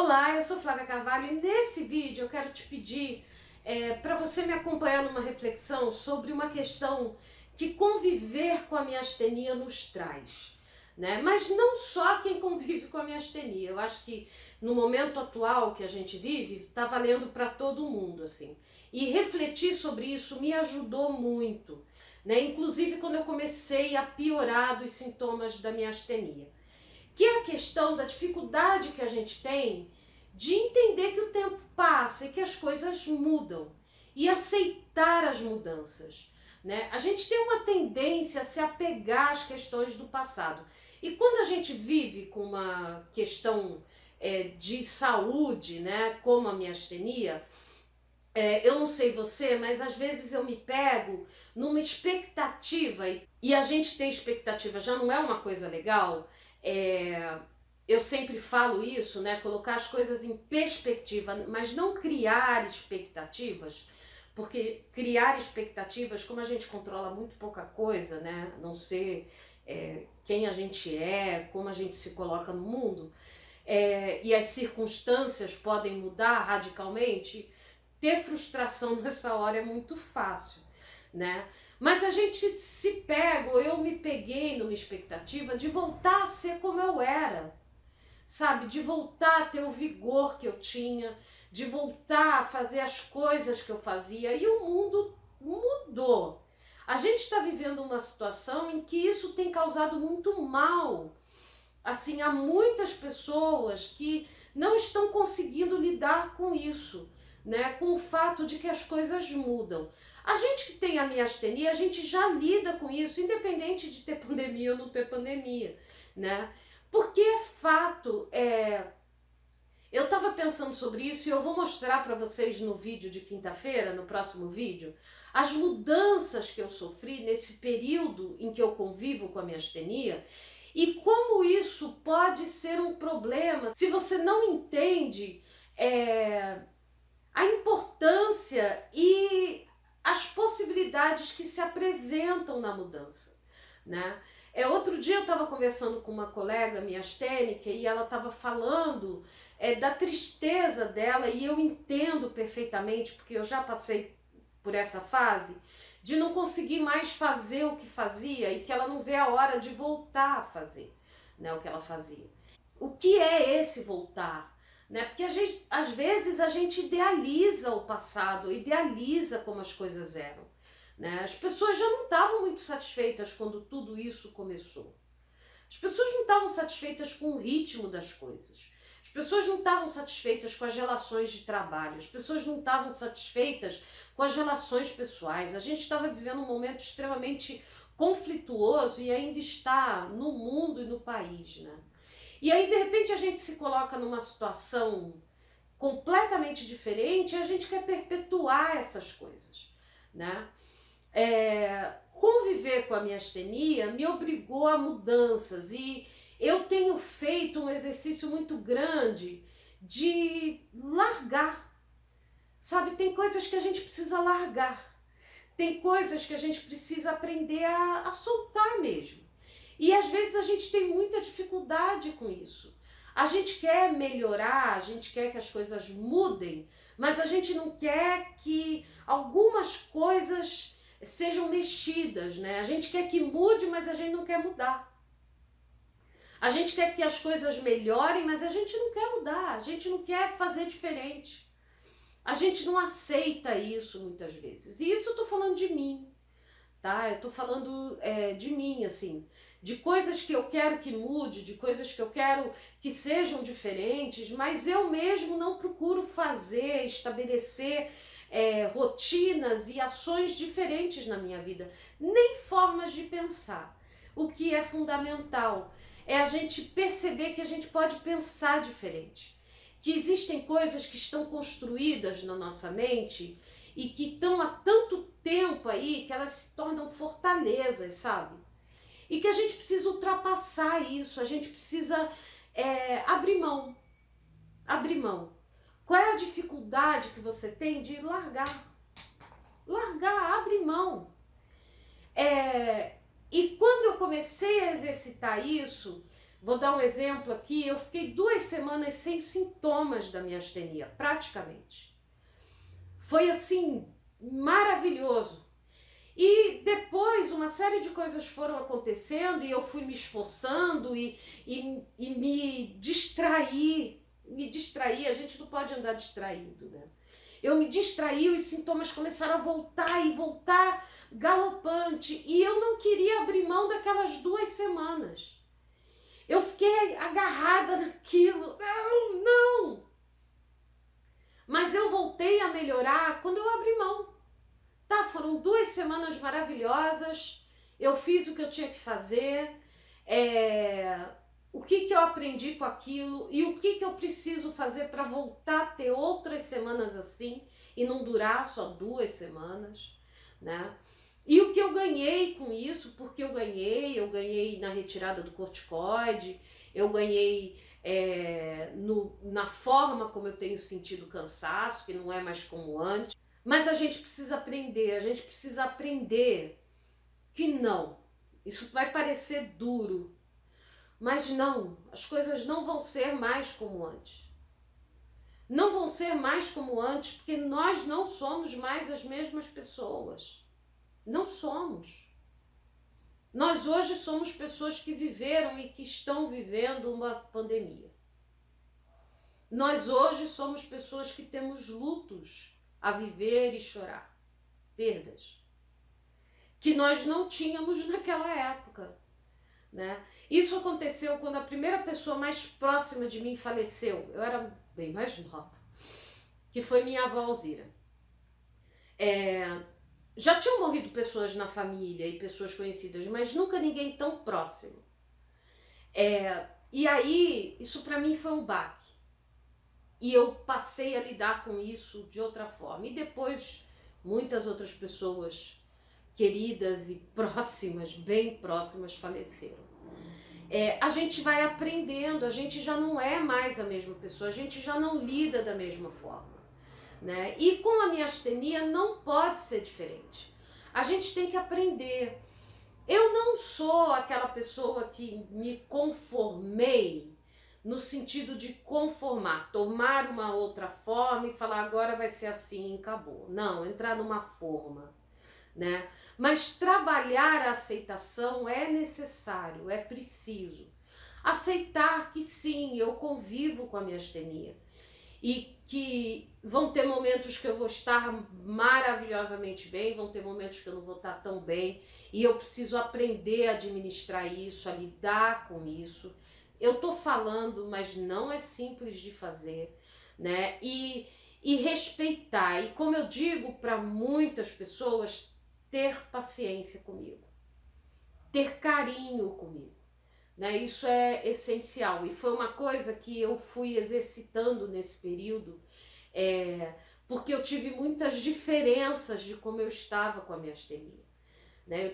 Olá, eu sou Flávia Carvalho e nesse vídeo eu quero te pedir para você me acompanhar numa reflexão sobre uma questão que conviver com a miastenia nos traz, né? Mas não só quem convive com a miastenia, eu acho que no momento atual que a gente vive, está valendo para todo mundo, assim. E refletir sobre isso me ajudou muito, né? Inclusive quando eu comecei a piorar dos sintomas da miastenia, que é a questão da dificuldade que a gente tem de entender que o tempo passa e que as coisas mudam e aceitar as mudanças, né? A gente tem uma tendência a se apegar às questões do passado. E quando a gente vive com uma questão de saúde, né, como a miastenia, eu não sei você, mas às vezes eu me pego numa expectativa, e a gente ter expectativa já não é uma coisa legal. Eu sempre falo isso, né? Colocar as coisas em perspectiva, mas não criar expectativas, porque criar expectativas, como a gente controla muito pouca coisa, né? A não ser quem a gente é, como a gente se coloca no mundo, e as circunstâncias podem mudar radicalmente. Ter frustração nessa hora é muito fácil, né? Mas a gente se pega, ou eu me peguei numa expectativa de voltar a ser como eu era, sabe? De voltar a ter o vigor que eu tinha, de voltar a fazer as coisas que eu fazia, e o mundo mudou. A gente está vivendo uma situação em que isso tem causado muito mal, assim, há muitas pessoas que não estão conseguindo lidar com isso, né? Com o fato de que as coisas mudam. A gente que tem a miastenia, a gente já lida com isso, independente de ter pandemia ou não ter pandemia, né? Porque é fato, eu estava pensando sobre isso e eu vou mostrar para vocês no vídeo de quinta-feira, no próximo vídeo, as mudanças que eu sofri nesse período em que eu convivo com a miastenia e como isso pode ser um problema se você não entende a importância e as possibilidades que se apresentam na mudança, né? Outro dia eu estava conversando com uma colega miastênica e ela estava falando da tristeza dela, e eu entendo perfeitamente, porque eu já passei por essa fase de não conseguir mais fazer o que fazia e que ela não vê a hora de voltar a fazer, né, o que ela fazia. O que é esse voltar? Né? Porque às vezes a gente idealiza o passado, idealiza como as coisas eram. Né? As pessoas já não estavam muito satisfeitas quando tudo isso começou. As pessoas não estavam satisfeitas com o ritmo das coisas. As pessoas não estavam satisfeitas com as relações de trabalho. As pessoas não estavam satisfeitas com as relações pessoais. A gente estava vivendo um momento extremamente conflituoso e ainda está no mundo e no país, né? E aí, de repente, a gente se coloca numa situação completamente diferente e a gente quer perpetuar essas coisas, né? Conviver com a miastenia me obrigou a mudanças e eu tenho feito um exercício muito grande de largar, sabe? Tem coisas que a gente precisa largar, tem coisas que a gente precisa aprender a soltar mesmo. E às vezes a gente tem muita dificuldade com isso. A gente quer melhorar, a gente quer que as coisas mudem, mas a gente não quer que algumas coisas sejam mexidas, né? A gente quer que mude, mas a gente não quer mudar. A gente quer que as coisas melhorem, mas a gente não quer mudar, a gente não quer fazer diferente. A gente não aceita isso muitas vezes. E isso eu tô falando de mim, tá? Eu tô falando de mim, assim, de coisas que eu quero que mude, de coisas que eu quero que sejam diferentes, mas eu mesmo não procuro fazer, estabelecer rotinas e ações diferentes na minha vida, nem formas de pensar. O que é fundamental é a gente perceber que a gente pode pensar diferente, que existem coisas que estão construídas na nossa mente e que estão há tanto tempo aí que elas se tornam fortalezas, sabe? E que a gente precisa ultrapassar isso, a gente precisa abrir mão. Abrir mão. Qual é a dificuldade que você tem de largar? Largar, abre mão. E quando eu comecei a exercitar isso, Vou dar um exemplo aqui, eu fiquei 2 semanas sem sintomas da minha astenia, praticamente. Foi assim, maravilhoso. E depois uma série de coisas foram acontecendo e eu fui me esforçando e me distraí. A gente não pode andar distraído, né? Eu me distraí, os sintomas começaram a voltar e voltar galopante. E eu não queria abrir mão daquelas 2 semanas. Eu fiquei agarrada naquilo. Não, não. Mas eu voltei a melhorar quando eu abri mão. Tá, foram 2 semanas maravilhosas, eu fiz o que eu tinha que fazer, o que eu aprendi com aquilo e o que eu preciso fazer para voltar a ter outras semanas assim e não durar só 2 semanas, né? E o que eu ganhei com isso, porque eu ganhei na retirada do corticoide, eu ganhei na forma como eu tenho sentido cansaço, que não é mais como antes. Mas a gente precisa aprender que não. Isso vai parecer duro, mas não, as coisas não vão ser mais como antes. Não vão ser mais como antes, porque nós não somos mais as mesmas pessoas. Não somos. Nós hoje somos pessoas que viveram e que estão vivendo uma pandemia. Nós hoje somos pessoas que temos lutos a viver e chorar, perdas, que nós não tínhamos naquela época, né? Isso aconteceu quando a primeira pessoa mais próxima de mim faleceu, eu era bem mais nova, que foi minha avó Alzira. Já tinham morrido pessoas na família e pessoas conhecidas, mas nunca ninguém tão próximo. E aí, isso para mim foi um baque. E eu passei a lidar com isso de outra forma. E depois, muitas outras pessoas queridas e próximas, bem próximas, faleceram. A gente vai aprendendo, a gente já não é mais a mesma pessoa, a gente já não lida da mesma forma, né? E com a miastenia não pode ser diferente. A gente tem que aprender. Eu não sou aquela pessoa que me conformei no sentido de conformar, tomar uma outra forma e falar agora vai ser assim e acabou. Não, entrar numa forma, né? Mas trabalhar a aceitação é necessário, é preciso. Aceitar que sim, eu convivo com a miastenia e que vão ter momentos que eu vou estar maravilhosamente bem, vão ter momentos que eu não vou estar tão bem e eu preciso aprender a administrar isso, a lidar com isso. Eu tô falando, mas não é simples de fazer, né? E respeitar. E como eu digo para muitas pessoas, ter paciência comigo, ter carinho comigo, né? Isso é essencial. E foi uma coisa que eu fui exercitando nesse período, porque eu tive muitas diferenças de como eu estava com a miastenia, né?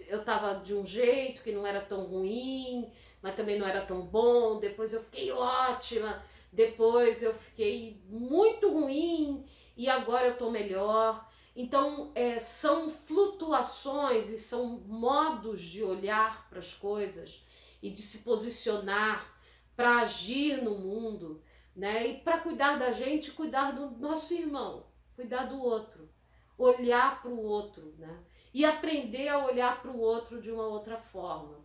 Eu estava de um jeito que não era tão ruim, mas também não era tão bom, depois eu fiquei ótima, depois eu fiquei muito ruim e agora eu tô melhor. Então, são flutuações e são modos de olhar para as coisas e de se posicionar para agir no mundo, né? E para cuidar da gente, cuidar do nosso irmão, cuidar do outro, olhar para o outro, né? E aprender a olhar para o outro de uma outra forma.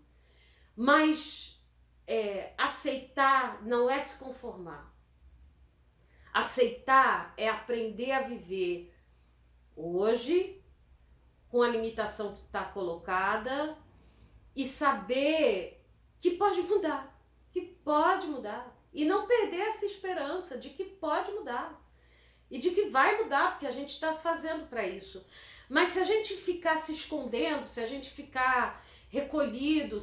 Mas aceitar não é se conformar. Aceitar é aprender a viver hoje, com a limitação que está colocada, e saber que pode mudar, e não perder essa esperança de que pode mudar, e de que vai mudar, porque a gente está fazendo para isso. Mas se a gente ficar se escondendo, se a gente ficar recolhido,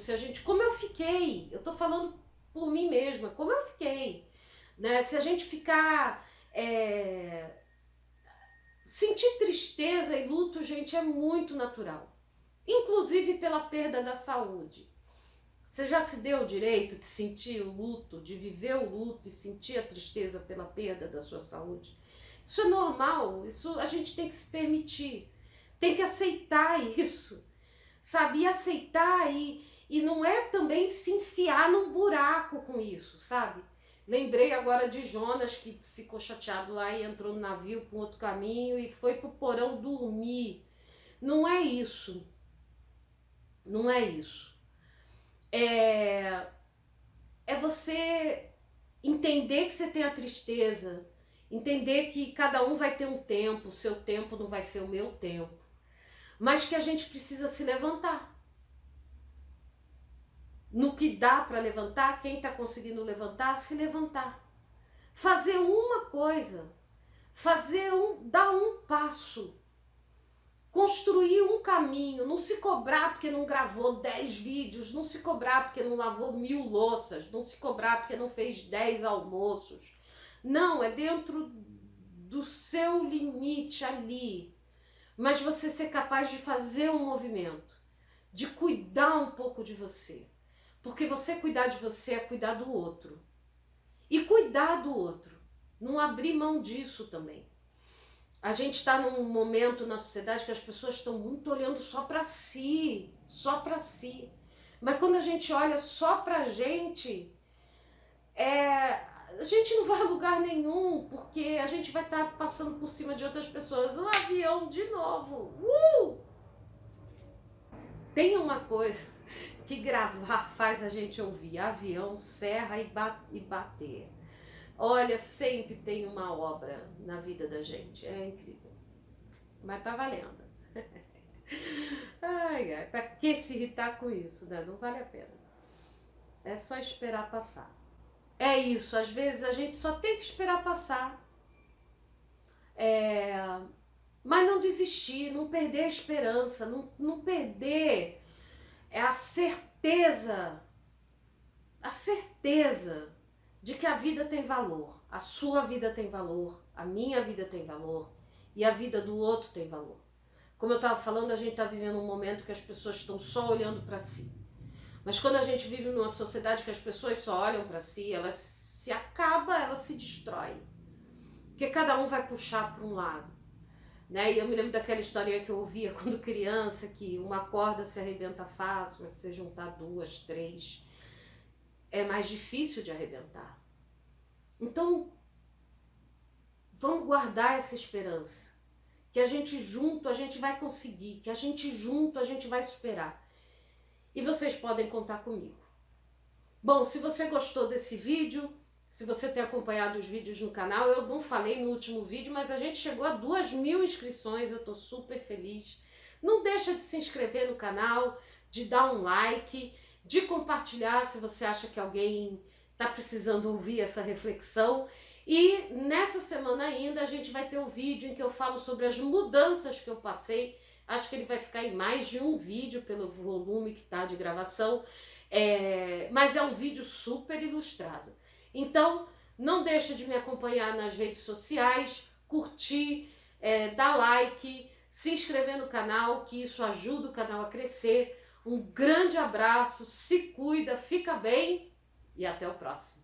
como eu fiquei, eu tô falando por mim mesma, como eu fiquei, né? Se a gente ficar sentir tristeza e luto, gente, é muito natural, inclusive pela perda da saúde. Você já se deu o direito de sentir o luto, de viver o luto e sentir a tristeza pela perda da sua saúde? Isso é normal, isso a gente tem que se permitir, tem que aceitar isso, sabe? E aceitar e não é também se enfiar num buraco com isso, sabe? Lembrei agora de Jonas, que ficou chateado lá e entrou no navio para um outro caminho e foi pro porão dormir. Não é isso. Não é isso. É você entender que você tem a tristeza, entender que cada um vai ter um tempo, o seu tempo não vai ser o meu tempo, mas que a gente precisa se levantar. No que dá para levantar, quem está conseguindo levantar, se levantar. Fazer uma coisa, dar um passo, construir um caminho, não se cobrar porque não gravou 10 vídeos, não se cobrar porque não lavou 1000 louças, não se cobrar porque não fez 10 almoços. Não, é dentro do seu limite ali. Mas você ser capaz de fazer um movimento, de cuidar um pouco de você. Porque você cuidar de você é cuidar do outro. E cuidar do outro, não abrir mão disso também. A gente está num momento na sociedade que as pessoas estão muito olhando só para si, só para si. Mas quando a gente olha só para a gente não vai a lugar nenhum, porque a gente vai estar passando por cima de outras pessoas. Um avião de novo. Tem uma coisa que gravar faz a gente ouvir: avião, serra e bater. Olha, sempre tem uma obra na vida da gente, é incrível. Mas tá valendo. Ai, pra que se irritar com isso, né? Não vale a pena. É só esperar passar. É isso, às vezes a gente só tem que esperar passar. Mas não desistir, não perder a esperança, não perder a certeza de que a vida tem valor, a sua vida tem valor, a minha vida tem valor e a vida do outro tem valor. Como eu estava falando, a gente está vivendo um momento que as pessoas estão só olhando para si. Mas quando a gente vive numa sociedade que as pessoas só olham para si, elas se acabam, elas se destroem. Porque cada um vai puxar para um lado. Né? E eu me lembro daquela historinha que eu ouvia quando criança, que uma corda se arrebenta fácil, mas se você juntar 2, 3, é mais difícil de arrebentar. Então, vamos guardar essa esperança. Que a gente junto, a gente vai conseguir. Que a gente junto, a gente vai superar. E vocês podem contar comigo. Bom, se você gostou desse vídeo, se você tem acompanhado os vídeos no canal, eu não falei no último vídeo, mas a gente chegou a 2.000 inscrições, eu tô super feliz. Não deixa de se inscrever no canal, de dar um like, de compartilhar se você acha que alguém está precisando ouvir essa reflexão. E nessa semana ainda a gente vai ter o vídeo em que eu falo sobre as mudanças que eu passei. Acho que ele vai ficar em mais de um vídeo pelo volume que está de gravação, mas é um vídeo super ilustrado. Então, não deixa de me acompanhar nas redes sociais, curtir, dar like, se inscrever no canal, que isso ajuda o canal a crescer. Um grande abraço, se cuida, fica bem e até o próximo.